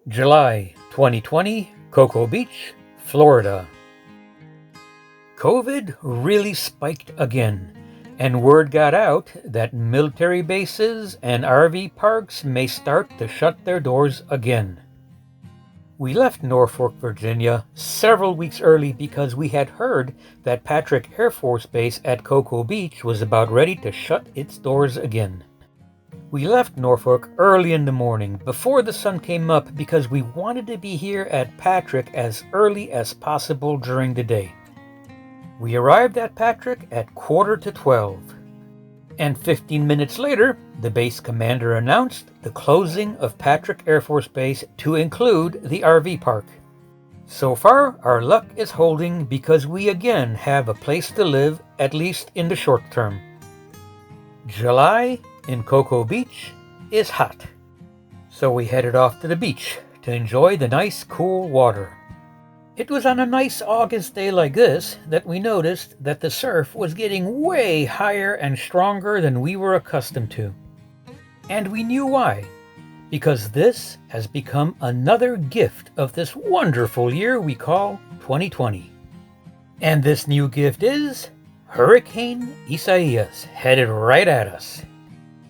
July 2020, Cocoa Beach, Florida. COVID really spiked again, and word got out that military bases and RV parks may start to shut their doors again. We left Norfolk, Virginia several weeks early because we had heard that Patrick Air Force Base at Cocoa Beach was about ready to shut its doors again. We left Norfolk early in the morning, before the sun came up, because we wanted to be here at Patrick as early as possible during the day. We arrived at Patrick at 11:45, and 15 minutes later, the base commander announced the closing of Patrick Air Force Base to include the RV park. So far, our luck is holding because we again have a place to live, at least in the short term. July in Cocoa Beach is hot, so we headed off to the beach to enjoy the nice cool water. It was on a nice August day like this that we noticed that the surf was getting way higher and stronger than we were accustomed to. And we knew why, because this has become another gift of this wonderful year we call 2020. And this new gift is Hurricane Isaias, headed right at us.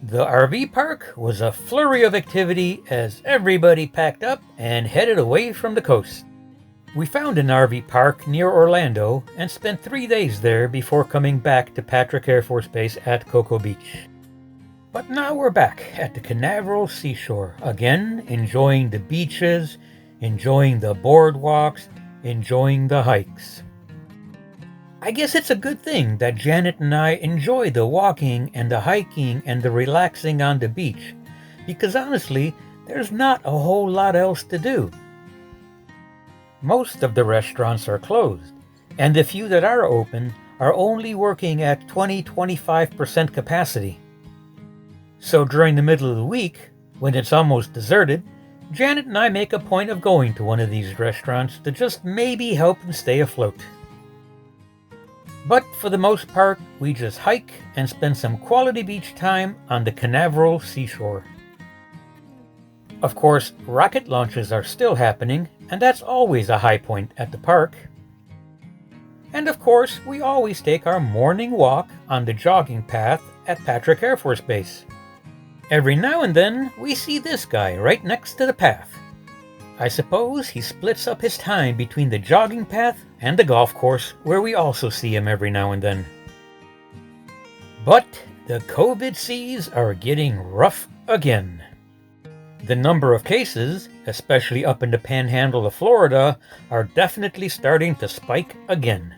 The RV park was a flurry of activity as everybody packed up and headed away from the coast. We found an RV park near Orlando and spent 3 days there before coming back to Patrick Air Force Base at Cocoa Beach. But now we're back at the Canaveral Seashore, again enjoying the beaches, enjoying the boardwalks, enjoying the hikes. I guess it's a good thing that Janet and I enjoy the walking and the hiking and the relaxing on the beach, because honestly, there's not a whole lot else to do. Most of the restaurants are closed, and the few that are open are only working at 20-25% capacity. So during the middle of the week, when it's almost deserted, Janet and I make a point of going to one of these restaurants to just maybe help them stay afloat. But for the most part, we just hike and spend some quality beach time on the Canaveral Seashore. Of course, rocket launches are still happening, and that's always a high point at the park. And of course, we always take our morning walk on the jogging path at Patrick Air Force Base. Every now and then, we see this guy right next to the path. I suppose he splits up his time between the jogging path and the golf course, where we also see him every now and then. But the COVID seas are getting rough again. The number of cases, especially up in the panhandle of Florida, are definitely starting to spike again.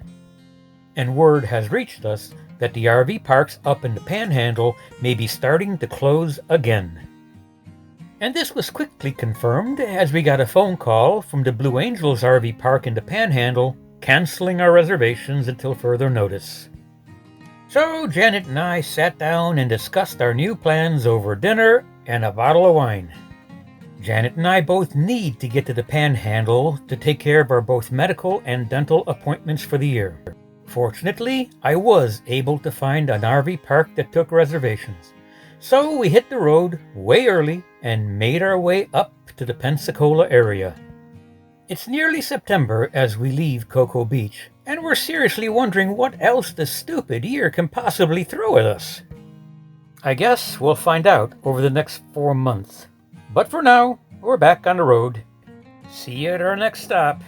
And word has reached us that the RV parks up in the panhandle may be starting to close again. And this was quickly confirmed as we got a phone call from the Blue Angels RV park in the Panhandle, canceling our reservations until further notice. So Janet and I sat down and discussed our new plans over dinner and a bottle of wine. Janet and I both need to get to the Panhandle to take care of our both medical and dental appointments for the year. Fortunately, I was able to find an RV park that took reservations. So we hit the road way early and made our way up to the Pensacola area. It's nearly September as we leave Cocoa Beach, and we're seriously wondering what else this stupid year can possibly throw at us. I guess we'll find out over the next 4 months. But for now, we're back on the road. See you at our next stop.